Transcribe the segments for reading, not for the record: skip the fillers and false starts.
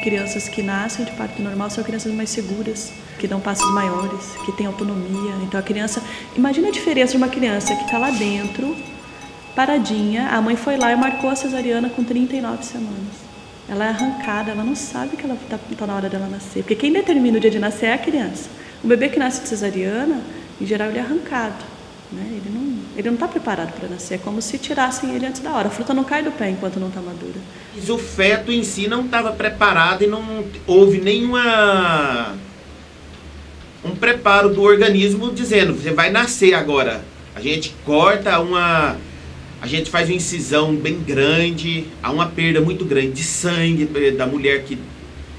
Crianças que nascem de parto normal são crianças mais seguras, que dão passos maiores, que têm autonomia. Então a criança, imagina a diferença de uma criança que está lá dentro, paradinha, a mãe foi lá e marcou a cesariana com 39 semanas. Ela é arrancada, ela não sabe que ela está na hora dela nascer, porque quem determina o dia de nascer é a criança. O bebê que nasce de cesariana, em geral, ele é arrancado, né? Ele não está preparado para nascer, é como se tirassem ele antes da hora. A fruta não cai do pé enquanto não está madura. Mas o feto em si não estava preparado e não houve um preparo do organismo dizendo, você vai nascer agora. A gente corta a gente faz uma incisão bem grande, há uma perda muito grande de sangue da mulher, que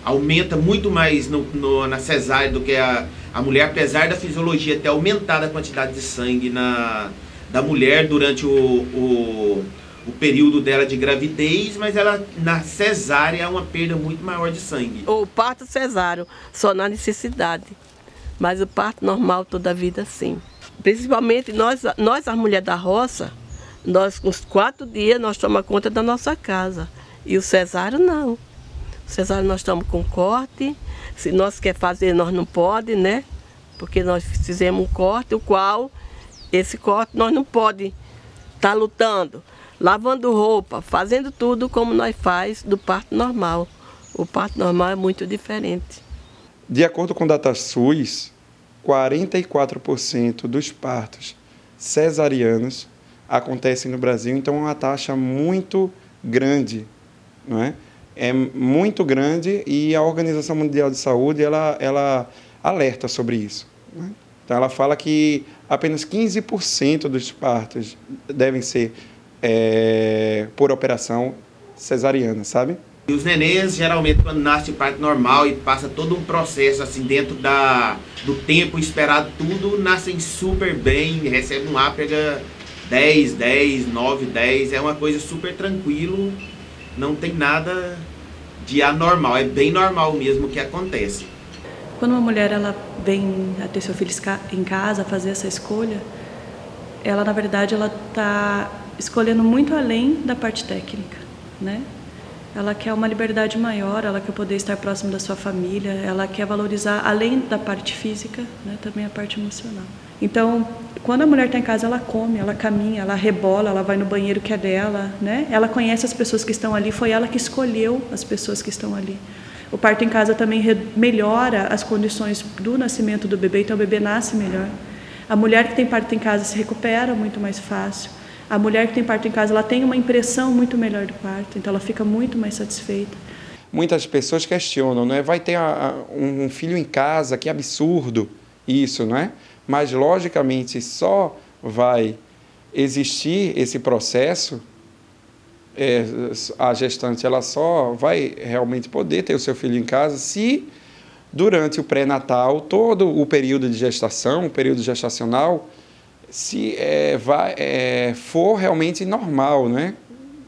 aumenta muito mais na cesárea do que a mulher, apesar da fisiologia ter aumentado a quantidade de sangue da mulher durante o período dela de gravidez, mas ela na cesárea há uma perda muito maior de sangue. O parto cesáreo só na necessidade, mas o parto normal toda a vida sim. Principalmente nós as mulheres da roça, nós com os 4 dias nós tomamos conta da nossa casa. E o cesáreo não. O cesáreo nós estamos com corte. Se nós quer fazer, nós não pode, né? Porque nós fizemos um corte, o qual esse corte nós não pode estar lutando, lavando roupa, fazendo tudo como nós faz do parto normal. O parto normal é muito diferente. De acordo com o DataSUS, 44% dos partos cesarianos acontecem no Brasil, então é uma taxa muito grande, não é? É muito grande e a Organização Mundial de Saúde ela alerta sobre isso, não é? Então ela fala que apenas 15% dos partos devem ser por operação cesariana, sabe? E os nenês, geralmente, quando nasce de parto normal e passa todo um processo assim dentro do tempo esperado, tudo, nascem super bem, recebem um ápega 10, 9, 10, é uma coisa super tranquilo, não tem nada de anormal, é bem normal mesmo o que acontece. Quando uma mulher ela vem a ter seu filho em casa, fazer essa escolha, ela na verdade ela está escolhendo muito além da parte técnica, né? Ela quer uma liberdade maior, ela quer poder estar próximo da sua família, ela quer valorizar, além da parte física, né, também a parte emocional. Então, quando a mulher está em casa, ela come, ela caminha, ela rebola, ela vai no banheiro que é dela, né? Ela conhece as pessoas que estão ali, foi ela que escolheu as pessoas que estão ali. O parto em casa também melhora as condições do nascimento do bebê, então o bebê nasce melhor. A mulher que tem parto em casa se recupera muito mais fácil. A mulher que tem parto em casa, ela tem uma impressão muito melhor do parto, então ela fica muito mais satisfeita. Muitas pessoas questionam, não é? Vai ter um filho em casa, que absurdo isso, não é? Mas, logicamente, só vai existir esse processo, a gestante ela só vai realmente poder ter o seu filho em casa se, durante o pré-natal, todo o período de gestação, o período gestacional, se for realmente normal, né?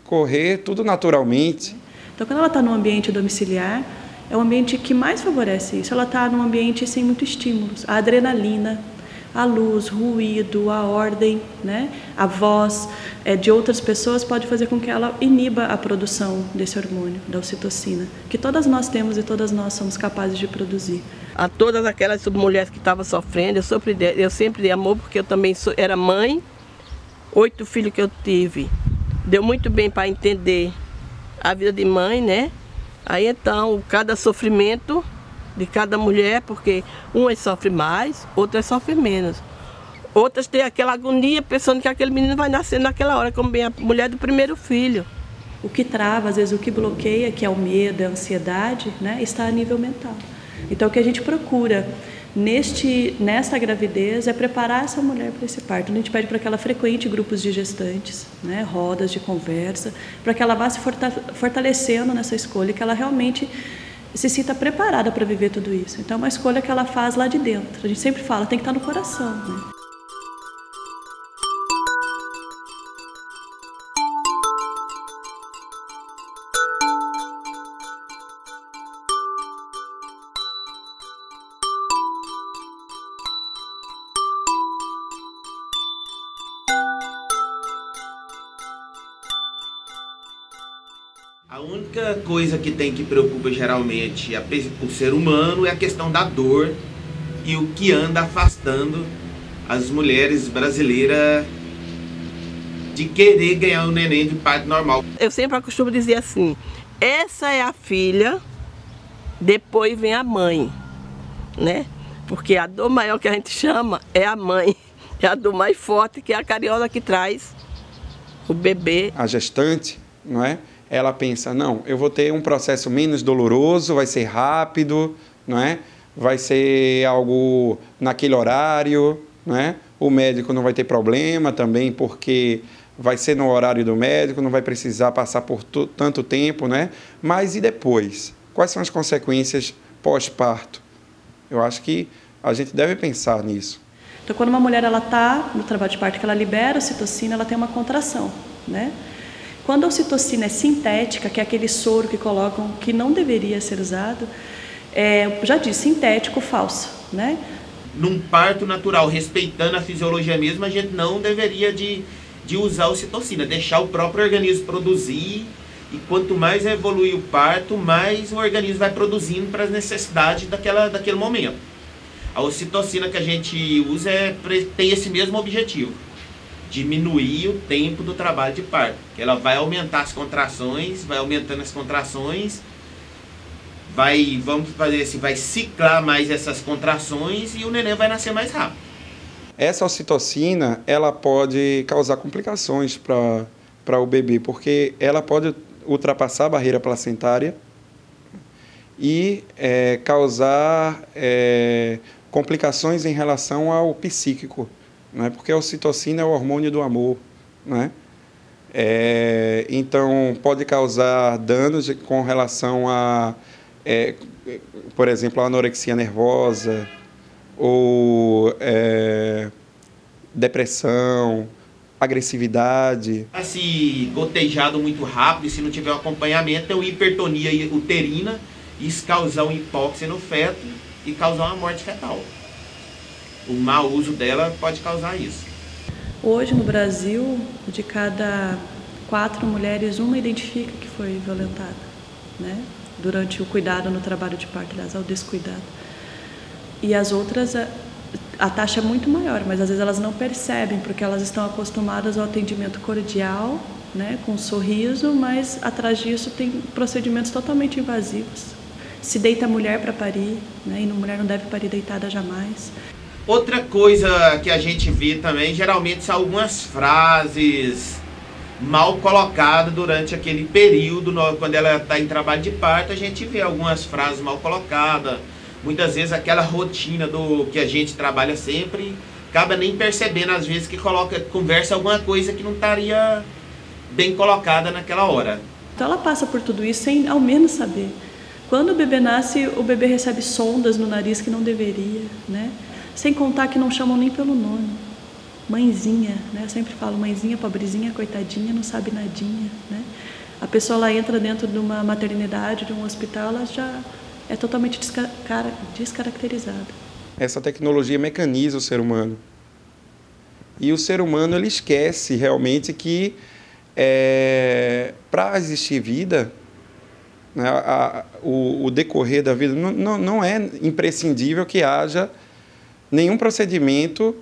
Correr tudo naturalmente. Então, quando ela está no ambiente domiciliar, é o ambiente que mais favorece isso. Ela está num ambiente sem muitos estímulos. A adrenalina, a luz, ruído, a ordem, né? A voz de outras pessoas pode fazer com que ela iniba a produção desse hormônio, da ocitocina, que todas nós temos e todas nós somos capazes de produzir. A todas aquelas mulheres que estavam sofrendo, eu sempre dei amor, porque eu também era mãe, 8 filhos que eu tive. Deu muito bem para entender a vida de mãe, né? Aí então, cada sofrimento de cada mulher, porque umas sofrem mais, outras sofrem menos. Outras têm aquela agonia pensando que aquele menino vai nascer naquela hora, como bem a mulher do primeiro filho. O que trava, às vezes o que bloqueia, que é o medo, a ansiedade, né, está a nível mental. Então o que a gente procura nesta gravidez é preparar essa mulher para esse parto. A gente pede para que ela frequente grupos de gestantes, né, rodas de conversa, para que ela vá se fortalecendo nessa escolha, que ela realmente se sinta preparada para viver tudo isso. Então é uma escolha que ela faz lá de dentro. A gente sempre fala, tem que estar no coração, né? A única coisa que preocupa geralmente o ser humano é a questão da dor e o que anda afastando as mulheres brasileiras de querer ganhar um neném de parto normal. Eu sempre costumo dizer assim, essa é a filha, depois vem a mãe, né? Porque a dor maior que a gente chama é a mãe, é a dor mais forte, que é a cariola que traz o bebê. A gestante, não é? Ela pensa, não, eu vou ter um processo menos doloroso, vai ser rápido, não é? Vai ser algo naquele horário, não é? O médico não vai ter problema também, porque vai ser no horário do médico, não vai precisar passar por tanto tempo, né? Mas e depois? Quais são as consequências pós-parto? Eu acho que a gente deve pensar nisso. Então, quando uma mulher está no trabalho de parto, que ela libera a ocitocina, ela tem uma contração, né? Quando a ocitocina é sintética, que é aquele soro que colocam, que não deveria ser usado, já disse, sintético, falso, né? Num parto natural, respeitando a fisiologia mesmo, a gente não deveria de usar a ocitocina, deixar o próprio organismo produzir, e quanto mais evolui o parto, mais o organismo vai produzindo para as necessidades daquele momento. A ocitocina que a gente usa tem esse mesmo objetivo, diminuir o tempo do trabalho de parto, que ela vai aumentar as contrações, vai aumentando as contrações, vamos fazer assim, vai ciclar mais essas contrações e o neném vai nascer mais rápido. Essa ocitocina, ela pode causar complicações para o bebê, porque ela pode ultrapassar a barreira placentária e causar complicações em relação ao psíquico, não é? Porque a ocitocina é o hormônio do amor, não é? Então, pode causar danos com relação a, por exemplo, a anorexia nervosa, ou depressão, agressividade. Se gotejado muito rápido, e se não tiver um acompanhamento, é uma hipertonia uterina, isso causar uma hipóxia no feto e causar uma morte fetal. O mau uso dela pode causar isso. Hoje no Brasil, de cada 4 mulheres, uma identifica que foi violentada, né? Durante o cuidado no trabalho de parto, aliás, ao descuidado. E as outras, a taxa é muito maior, mas às vezes elas não percebem, porque elas estão acostumadas ao atendimento cordial, né, com um sorriso, mas atrás disso tem procedimentos totalmente invasivos. Se deita a mulher para parir, né, e a mulher não deve parir deitada jamais. Outra coisa que a gente vê também, geralmente, são algumas frases mal colocadas durante aquele período, quando ela está em trabalho de parto, a gente vê algumas frases mal colocadas. Muitas vezes aquela rotina que a gente trabalha sempre, acaba nem percebendo às vezes que conversa alguma coisa que não estaria bem colocada naquela hora. Então ela passa por tudo isso sem ao menos saber. Quando o bebê nasce, o bebê recebe sondas no nariz que não deveria, né? Sem contar que não chamam nem pelo nome. Mãezinha, né? Eu sempre falo, mãezinha, pobrezinha, coitadinha, não sabe nadinha, né? A pessoa lá entra dentro de uma maternidade, de um hospital, ela já é totalmente descaracterizada. Essa tecnologia mecaniza o ser humano. E o ser humano ele esquece realmente que para existir vida, né, o decorrer da vida, não é imprescindível que haja nenhum procedimento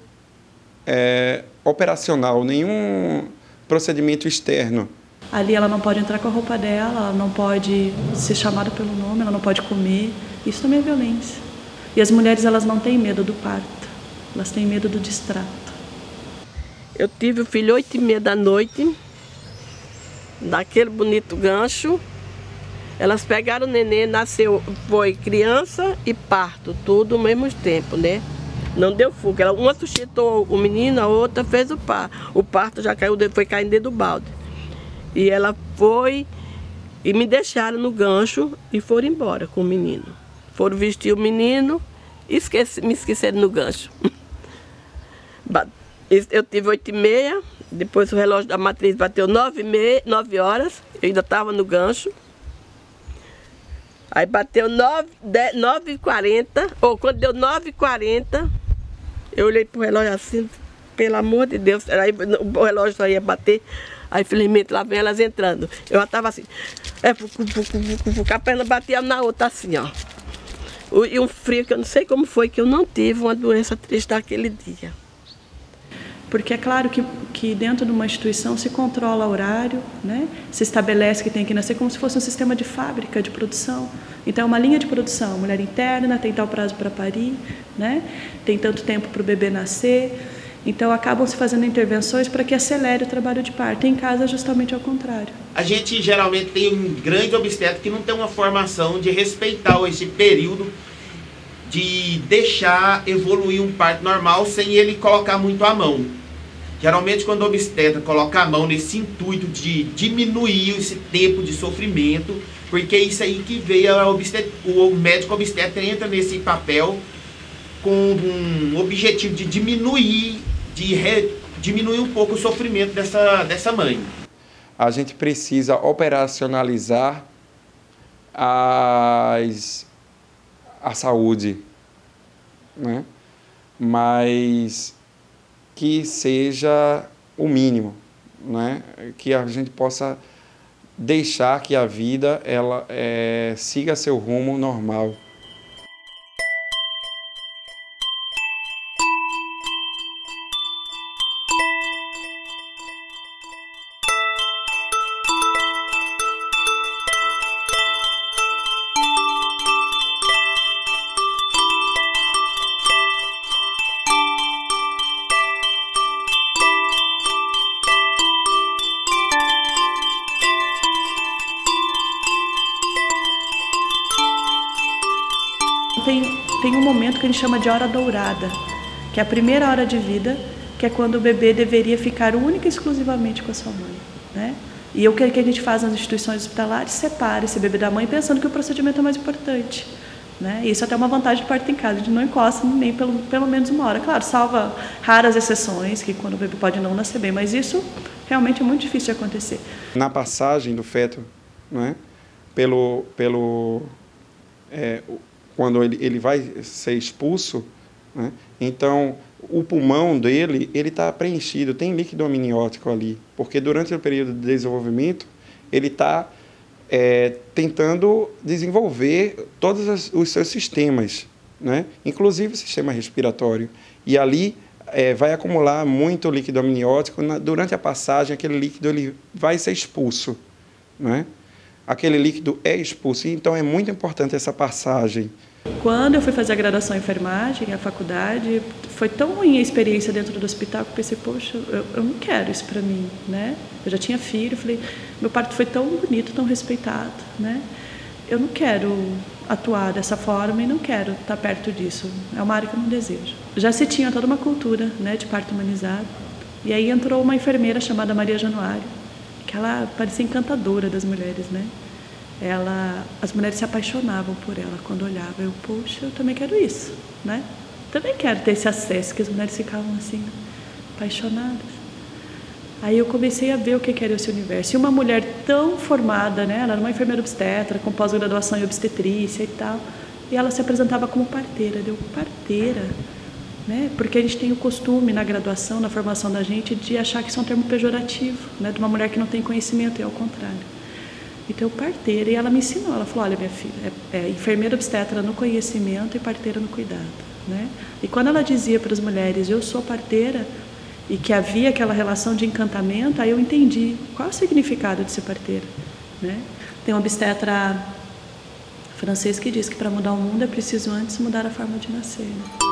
operacional, nenhum procedimento externo. Ali ela não pode entrar com a roupa dela, ela não pode ser chamada pelo nome, ela não pode comer. Isso também é violência. E as mulheres, elas não têm medo do parto, elas têm medo do distrato. Eu tive o filho 8h30 da noite, daquele bonito gancho. Elas pegaram o neném, nasceu, foi criança e parto, tudo ao mesmo tempo, né? Não deu fuga. Uma sustentou o menino, a outra fez o parto. O parto já caiu, foi caindo dentro do balde. E ela foi e me deixaram no gancho e foram embora com o menino. Foram vestir o menino e me esqueceram no gancho. Eu tive 8h30, depois o relógio da matriz bateu 9 horas, eu ainda estava no gancho. Aí bateu 9h40, ou quando deu 9h40, eu olhei para o relógio assim, pelo amor de Deus, aí o relógio só ia bater Aí, felizmente, lá vem elas entrando. Eu estava assim, a perna batia na outra assim, ó. E um frio que eu não sei como foi que eu não tive uma doença triste daquele dia. Porque é claro que dentro de uma instituição se controla o horário, né? Se estabelece que tem que nascer como se fosse um sistema de fábrica, de produção. Então é uma linha de produção, mulher interna, tem tal prazo para parir, né? Tem tanto tempo para o bebê nascer. Então acabam se fazendo intervenções para que acelere o trabalho de parto. Em casa é justamente ao contrário. A gente geralmente tem um grande obstetra que não tem uma formação de respeitar esse período de deixar evoluir um parto normal sem ele colocar muito a mão. Geralmente quando o obstetra coloca a mão nesse intuito de diminuir esse tempo de sofrimento, porque é isso aí que veio o médico obstetra entra nesse papel com um objetivo de diminuir um pouco o sofrimento dessa mãe. A gente precisa operacionalizar a saúde, né? Mas que seja o mínimo, né? Que a gente possa deixar que a vida ela siga seu rumo normal. Tem um momento que a gente chama de hora dourada, que é a primeira hora de vida, que é quando o bebê deveria ficar única e exclusivamente com a sua mãe, né? E o que a gente faz nas instituições hospitalares, separa esse bebê da mãe pensando que o procedimento é mais importante, né? E isso até é uma vantagem do parto em casa, a gente não encosta nem pelo menos uma hora. Claro, salva raras exceções, que quando o bebê pode não nascer bem, mas isso realmente é muito difícil de acontecer. Na passagem do feto, né, quando ele vai ser expulso, né, então o pulmão dele está preenchido, tem líquido amniótico ali, porque durante o período de desenvolvimento ele está tentando desenvolver todos os seus sistemas, né, inclusive o sistema respiratório, e ali vai acumular muito líquido amniótico. Durante a passagem aquele líquido ele vai ser expulso, né? Aquele líquido é expulso, então é muito importante essa passagem. Quando eu fui fazer a graduação em enfermagem, a faculdade, foi tão ruim a experiência dentro do hospital que eu pensei, poxa, eu não quero isso para mim, né? Eu já tinha filho, falei, meu parto foi tão bonito, tão respeitado, né? Eu não quero atuar dessa forma e não quero estar perto disso. É uma área que eu não desejo. Já se tinha toda uma cultura, né, de parto humanizado. E aí entrou uma enfermeira chamada Maria Januário, que ela parecia encantadora das mulheres, né? As mulheres se apaixonavam por ela quando olhavam. Eu, poxa, eu também quero isso, né? Também quero ter esse acesso, que as mulheres ficavam assim, apaixonadas. Aí eu comecei a ver o que era esse universo. E uma mulher tão formada, né? Ela era uma enfermeira obstetra, com pós-graduação em obstetrícia e tal. E ela se apresentava como parteira. Eu, parteira? Né? Porque a gente tem o costume na graduação, na formação da gente, de achar que isso é um termo pejorativo, né? De uma mulher que não tem conhecimento, e ao contrário. Então, parteira, e ela me ensinou, ela falou, olha, minha filha, enfermeira obstetra no conhecimento e parteira no cuidado, né? E quando ela dizia para as mulheres, eu sou parteira, e que havia aquela relação de encantamento, aí eu entendi qual é o significado de ser parteira, né? Tem um obstetra francês que diz que para mudar o mundo é preciso antes mudar a forma de nascer, né?